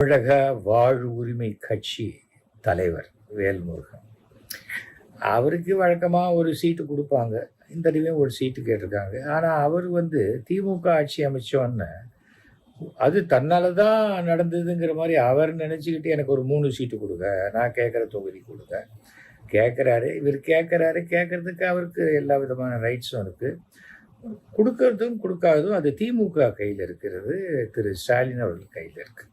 தமிழக வாழ் உரிமை கட்சி தலைவர் வேல்முருகன். அவருக்கு வழக்கமாக ஒரு சீட்டு கொடுப்பாங்க. இந்த தடவையும் ஒரு சீட்டு கேட்டிருக்காங்க. ஆனால் அவர் திமுக ஆட்சி அமைச்சோன்னு அது தன்னால தான் நடந்ததுங்கிற மாதிரி அவர் நினச்சிக்கிட்டு எனக்கு ஒரு 3 சீட்டு கொடுங்க, நான் கேட்குற தொகுதி கொடுங்க கேட்குறாரு. இவர் கேட்குறதுக்கு அவருக்கு எல்லா விதமான ரைட்ஸும் இருக்குது. கொடுக்கறதும் கொடுக்காததும் அது திமுக கையில் இருக்கிறது, திரு ஸ்டாலின் அவர்கள் கையில் இருக்குது.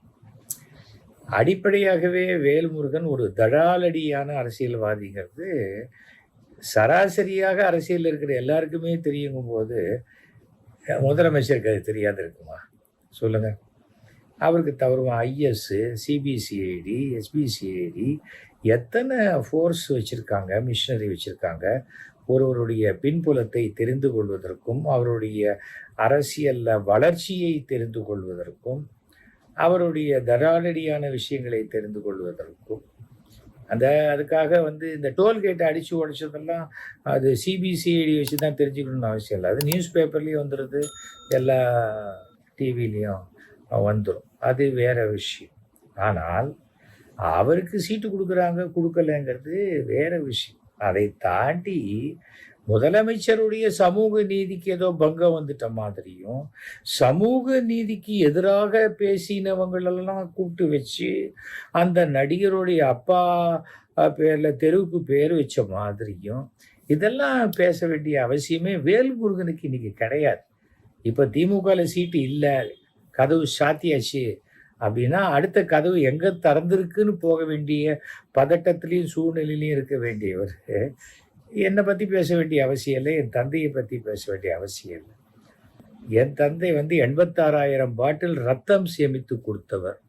அடிப்படையாகவே வேல்முருகன் ஒரு தடாலடியான அரசியல்வாதிங்கிறது சராசரியாக அரசியல் இருக்கிற எல்லாருக்குமே தெரியுங்கும் போது முதலமைச்சருக்கு அது தெரியாது இருக்குமா சொல்லுங்க? அவருக்கு தவறுவான் ஐஎஸ், சிபிசிஐடி, எஸ்பிசிஐடி எத்தனை ஃபோர்ஸ் வச்சுருக்காங்க, மிஷினரி வச்சுருக்காங்க. ஒருவருடைய பின்புலத்தை தெரிந்து கொள்வதற்கும் அவருடைய அரசியலில் வளர்ச்சியை தெரிந்து கொள்வதற்கும் அவருடைய தடாலடியான விஷயங்களை தெரிந்து கொள்வதற்கும் அதுக்காக இந்த டோல்கேட்டை அடித்து உடைச்சதெல்லாம் அது சிபிசிஐடி வச்சு தான் தெரிஞ்சுக்கணும்னு அவசியம் இல்லை. அது நியூஸ் பேப்பர்லேயும் வந்துடுது, எல்லா டிவிலையும் வந்துடும். அது வேற விஷயம். ஆனால் அவருக்கு சீட்டு கொடுக்குறாங்க கொடுக்கலைங்கிறது வேற விஷயம். அதை தாண்டி முதலமைச்சருடைய சமூக நீதிக்கு ஏதோ பங்கம் வந்துட்ட மாதிரியும், சமூக நீதிக்கு எதிராக பேசினவங்களெல்லாம் கூப்பிட்டு வச்சு அந்த நடிகருடைய அப்பா பேரில் தெருவுக்கு பேர் வச்ச மாதிரியும் இதெல்லாம் பேச வேண்டிய அவசியமே வேல்முருகனுக்கு இன்னைக்கு கிடையாது. இப்போ திமுகவில் சீட்டு இல்லை, கதவு சாத்தியாச்சு அப்படின்னா அடுத்த கதவு எங்கே திறந்திருக்குன்னு போக வேண்டிய பதட்டத்திலையும் சூழ்நிலையிலையும் இருக்க வேண்டியவர் என்னை பற்றி பேச வேண்டிய அவசியம் இல்லை, என் தந்தையை பற்றி பேச வேண்டிய அவசியம் இல்லை. என் தந்தை 86,000 பாட்டில் ரத்தம் சேமித்து கொடுத்தவர்.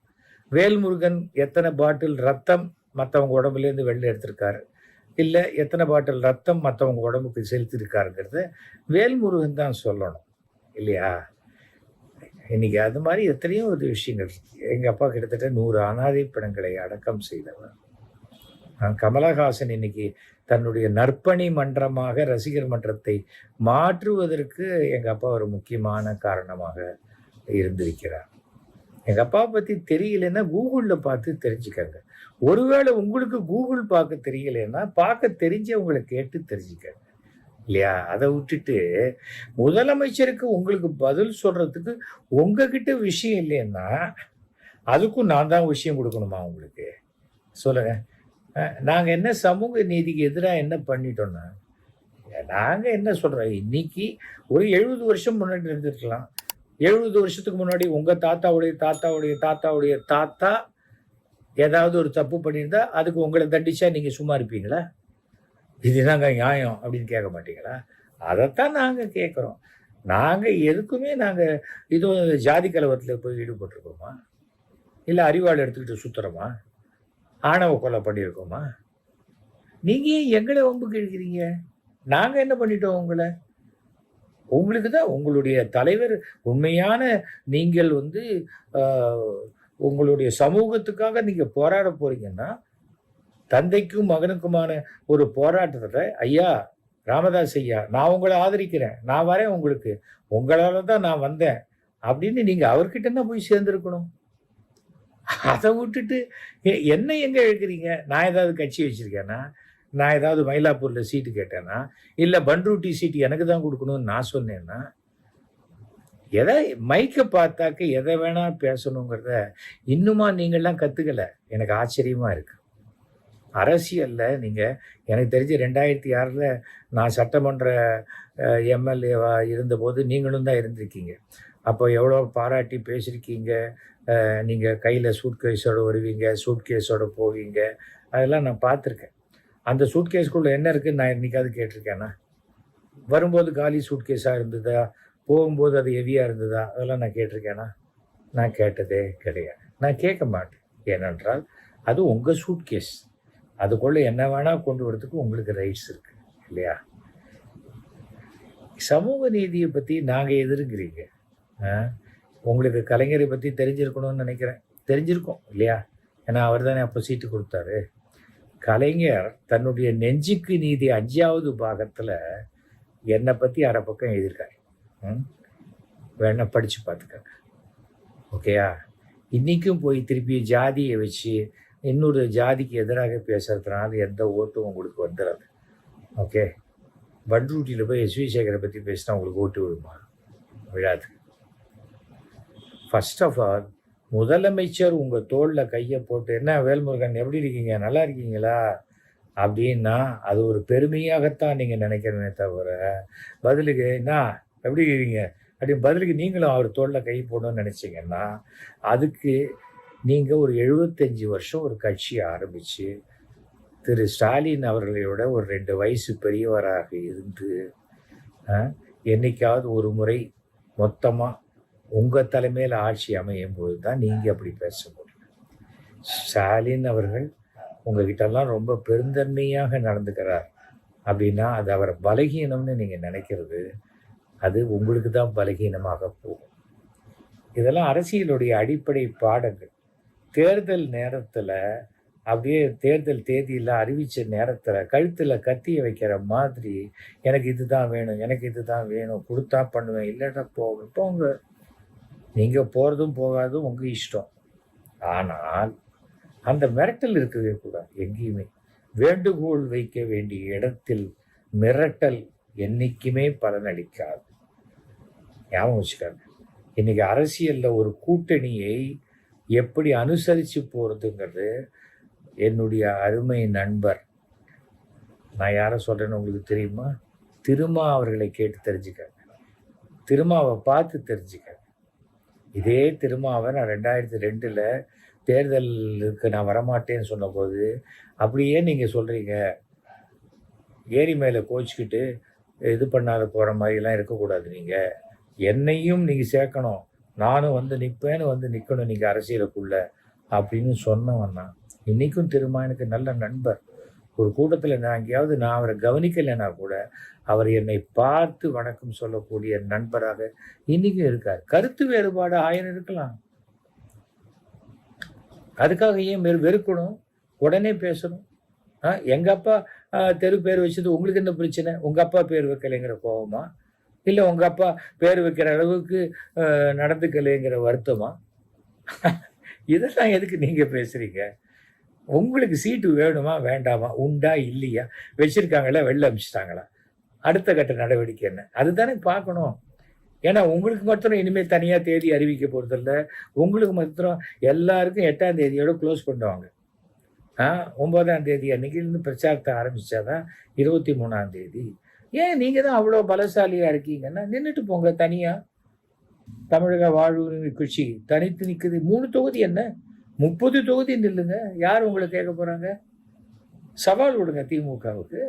வேல்முருகன் எத்தனை பாட்டில் ரத்தம் மற்றவங்க உடம்புலேருந்து வெளில எடுத்திருக்காரு, இல்லை எத்தனை பாட்டில் ரத்தம் மற்றவங்க உடம்புக்கு செலுத்திருக்காருங்கிறத வேல்முருகன் தான் சொல்லணும் இல்லையா? இன்னைக்கு அது மாதிரி எத்தனையோ ஒரு விஷயங்கள். எங்கள் அப்பா கிட்டத்தட்ட 100 அனாதை படங்களை அடக்கம் செய்தவர். கமலஹாசன் இன்னைக்கு தன்னுடைய நற்பணி மன்றமாக ரசிகர் மன்றத்தை மாற்றுவதற்கு எங்கள் அப்பா ஒரு முக்கியமான காரணமாக இருந்திருக்கிறார். எங்கள் அப்பா பற்றி தெரியலன்னா கூகுளில் பார்த்து தெரிஞ்சுக்கங்க. ஒருவேளை உங்களுக்கு கூகுள் பார்க்க தெரியலைன்னா பார்க்க தெரிஞ்சவங்களை கேட்டு தெரிஞ்சுக்கங்க இல்லையா? அதை விட்டுட்டு முதலமைச்சருக்கு உங்களுக்கு பதில் சொல்றதுக்கு உங்ககிட்ட விஷயம் இல்லைன்னா அதுக்கும் நான் தான் விஷயம் கொடுக்கணுமா உங்களுக்கு? சொல்லுங்க. நாங்கள் என்ன சமூக நீதிக்கு எதிராக என்ன பண்ணிட்டோம்னா, நாங்கள் என்ன சொல்கிறோம், இன்னைக்கு ஒரு 70 வருஷம் முன்னாடி இருந்திருக்கலாம். 70 வருஷத்துக்கு முன்னாடி உங்கள் தாத்தாவுடைய தாத்தாவுடைய தாத்தாவுடைய தாத்தா ஏதாவது ஒரு தப்பு பண்ணியிருந்தா அதுக்கு உங்களை தண்டிச்சா நீங்கள் சும்மா இருப்பீங்களா? இதுதாங்க நியாயம் அப்படின்னு கேட்க மாட்டீங்களா? அதைத்தான் நாங்கள் கேட்குறோம். நாங்கள் எதுக்குமே இதுவும் ஜாதி கலவரத்தில் போய் ஈடுபட்டிருக்கோமா? இல்லை அறிவாள் எடுத்துக்கிட்டு சுற்றுறோமா? ஆணவ கொலை பண்ணியிருக்கோமா? நீங்கள் ஏன் எங்களை வம்புக்கு இழுக்கிறீங்க? நாங்கள் என்ன பண்ணிட்டோம் உங்களை? உங்களுக்கு தான் உங்களுடைய தலைவர் உண்மையான நீங்கள் உங்களுடைய சமூகத்துக்காக நீங்கள் போராட போறீங்கன்னா தந்தைக்கும் மகனுக்குமான ஒரு போராட்டத்தில் ஐயா ராமதாஸ் ஐயா, நான் உங்களை ஆதரிக்கிறேன், நான் வரேன், உங்களுக்கு உங்களால தான் நான் வந்தேன் அப்படின்னு நீங்கள் அவர்கிட்ட போய் சேர்ந்துருக்கணும். அதை விட்டுட்டு என்ன எங்கே எழுக்கிறீங்க? நான் ஏதாவது கட்சி வச்சுருக்கேன்னா, நான் ஏதாவது மயிலாப்பூரில் சீட்டு கேட்டேன்னா, இல்லை பண்ருட்டி சீட்டு எனக்கு தான் கொடுக்கணும்னு நான் சொன்னேன்னா, எதை மைக்கை பார்த்தாக்க எதை வேணா பேசணுங்கிறத இன்னுமா நீங்கள்லாம் கற்றுக்கலை? எனக்கு ஆச்சரியமாக இருக்குது. அரசியலில் நீங்கள் எனக்கு தெரிஞ்சு 2006 நான் சட்டமன்ற எம்எல்ஏவாக இருந்தபோது நீங்களும் தான் இருந்திருக்கீங்க. அப்போ எவ்வளோ பாராட்டி பேசியிருக்கீங்க. நீங்கள் கையில் சூட்கேஸோடு வருவீங்க, சூட்கேஸோடு போவீங்க, அதெல்லாம் நான் பார்த்துருக்கேன். அந்த சூட்கேஸ்குள்ளே என்ன இருக்குதுன்னு நான் என்றைக்காவது கேட்டிருக்கேன்னா? வரும்போது காலி சூட்கேஸாக இருந்ததா, போகும்போது அது ஹெவியாக இருந்ததா, அதெல்லாம் நான் கேட்டிருக்கேன்னா? நான் கேட்டதே கிடையாது. நான் கேட்க மாட்டேன். ஏனென்றால் அது உங்கள் சூட்கேஸ், அதுக்குள்ளே என்ன வேணால் கொண்டு வரதுக்கு உங்களுக்கு ரைட்ஸ் இருக்குது இல்லையா? சமூக நீதியை பற்றி நாங்கள் எதிர்க்கிறீங்க. உங்களுக்கு கலைஞரை பற்றி தெரிஞ்சிருக்கணும்னு நினைக்கிறேன். தெரிஞ்சிருக்கோம் இல்லையா? ஏன்னா அவர் தானே அப்போ சீட்டு கொடுத்தாரு. கலைஞர் தன்னுடைய நெஞ்சுக்கு நீதி 5வது பாகத்தில் என்னை பற்றி அரை பக்கம் எழுதியிருக்காரு. வேணா படித்து பார்த்துக்கங்க ஓகேயா? இன்றைக்கும் போய் திருப்பி ஜாதியை வச்சு இன்னொரு ஜாதிக்கு எதிராக பேசுறதுனால எந்த ஓட்டும் உங்களுக்கு வந்துடாது. ஓகே, பண்ருட்டியில் போய் எஸ்வி சேகரை பற்றி பேசினா உங்களுக்கு ஓட்டு விழுமா? விழாது. ஃபர்ஸ்ட் ஆஃப் ஆல் முதலமைச்சர் உங்கள் தோளில் கையை போட்டு, என்ன வேல்முருகன் எப்படி இருக்கீங்க, நல்லா இருக்கீங்களா அப்படின்னா அது ஒரு பெருமையாகத்தான் நீங்கள் நினைக்கிறனே தவிர, பதிலுக்கு என்ன எப்படி இருக்கீங்க அப்படின்னு பதிலுக்கு நீங்களும் அவர் தோளில் கை போடணும்னு நினச்சிங்கன்னா, அதுக்கு நீங்கள் ஒரு 75 வருஷம் ஒரு கட்சியை ஆரம்பித்து திரு ஸ்டாலின் அவர்களோட ஒரு 2 வயசு பெரியவராக இருந்து என்னைக்காவது ஒரு முறை மொத்தமாக உங்கள் தலைமையில் ஆட்சி அமையும் போது தான் நீங்கள் அப்படி பேச முடியும். ஸ்டாலின் அவர்கள் உங்ககிட்டலாம் ரொம்ப பெருந்தன்மையாக நடந்துக்கிறார் அப்படின்னா அது அவரை பலகீனம்னு நீங்கள் நினைக்கிறது, அது உங்களுக்கு தான் பலகீனமாக போகும். இதெல்லாம் அரசியலுடைய அடிப்படை பாடங்கள். தேர்தல் நேரத்தில் அப்படியே தேர்தல் தேதியில் அறிவித்த நேரத்தில் கழுத்தில் கத்தியை வைக்கிற மாதிரி எனக்கு இது தான் வேணும், எனக்கு இது தான் வேணும், கொடுத்தா பண்ணுவேன், இல்லைன்னா போங்க. நீங்கள் போகிறதும் போகாதும் உங்கள் இஷ்டம். ஆனால் அந்த மிரட்டல் இருக்கவே கூடாது எங்கேயுமே. வேண்டுகோள் வைக்க வேண்டிய இடத்தில் மிரட்டல் என்றைக்குமே பலனளிக்காது. ஞாபகம் வச்சுக்காங்க. இன்னைக்கு அரசியலில் ஒரு கூட்டணியை எப்படி அனுசரித்து போகிறதுங்கிறது என்னுடைய அருமை நண்பர், நான் யாரை சொல்கிறேன்னு உங்களுக்கு தெரியுமா? திருமா அவர்களை கேட்டு தெரிஞ்சுக்கங்க. திருமாவை பார்த்து தெரிஞ்சுக்கங்க. இதே திருமாவை நான் 2002 தேர்தலுக்கு நான் வரமாட்டேன்னு சொன்னபோது, அப்படியே நீங்கள் சொல்கிறீங்க ஏரி மேலே கோச்சிக்கிட்டு இது பண்ணாத போகிற மாதிரிலாம் இருக்கக்கூடாது, நீங்கள் என்னையும் நீங்கள் சேர்க்கணும், நானும் வந்து நிற்பேன்னு வந்து நிற்கணும் நீங்கள் அரசியலுக்குள்ள அப்படின்னு சொன்னவன்னா, இன்றைக்கும் திரும்ப எனக்கு நல்ல நண்பர். ஒரு கூட்டத்தில் நான் எங்கேயாவது நான் அவரை கவனிக்கலைன்னா கூட அவர் என்னை பார்த்து வணக்கம் சொல்லக்கூடிய நண்பராக இன்றைக்கும் இருக்கார். கருத்து வேறுபாடு 1000 இருக்கலாம், அதுக்காக ஏன் வெறுக்கணும்? உடனே பேசணும். எங்கள் அப்பா தெரு பேர் வச்சது உங்களுக்கு என்ன பிரச்சனை? உங்கள் அப்பா பேர் வைக்கலைங்கிற கோபமா, இல்லை உங்கள் அப்பா பேர் வைக்கிற அளவுக்கு நடந்துக்கலைங்கிற வருத்தமா? இதெல்லாம் எதுக்கு நீங்கள் பேசுகிறீங்க? உங்களுக்கு சீட்டு வேணுமா வேண்டாமா, உண்டா இல்லையா, வச்சுருக்காங்களா வெளில அனுப்பிச்சிட்டாங்களா, அடுத்த கட்ட நடவடிக்கை என்ன, அதுதானே பார்க்கணும். ஏன்னா உங்களுக்கு மாத்திரம் இனிமேல் தனியாக தேதி அறிவிக்க போகிறதில்ல. உங்களுக்கு மாத்திரம் எல்லாருக்கும் 8ஆம் தேதியோட க்ளோஸ் பண்ணுவாங்க. 9ஆம் தேதி அன்னைக்கு இருந்து பிரச்சாரத்தை ஆரம்பித்தாதான் 23ஆம் தேதி. ஏன் நீங்கள் தான் அவ்வளோ பலசாலியாக இருக்கீங்கன்னா நின்றுட்டு போங்க தனியாக. தமிழக வாழ்வுரிமை கட்சி தனித்து நிற்குது. 3 தொகுதி என்ன, 30 தொகுதி நில்லுங்க. யார் உங்களை கேட்க போகிறாங்க? சவால் விடுங்க திமுகவுக்கு.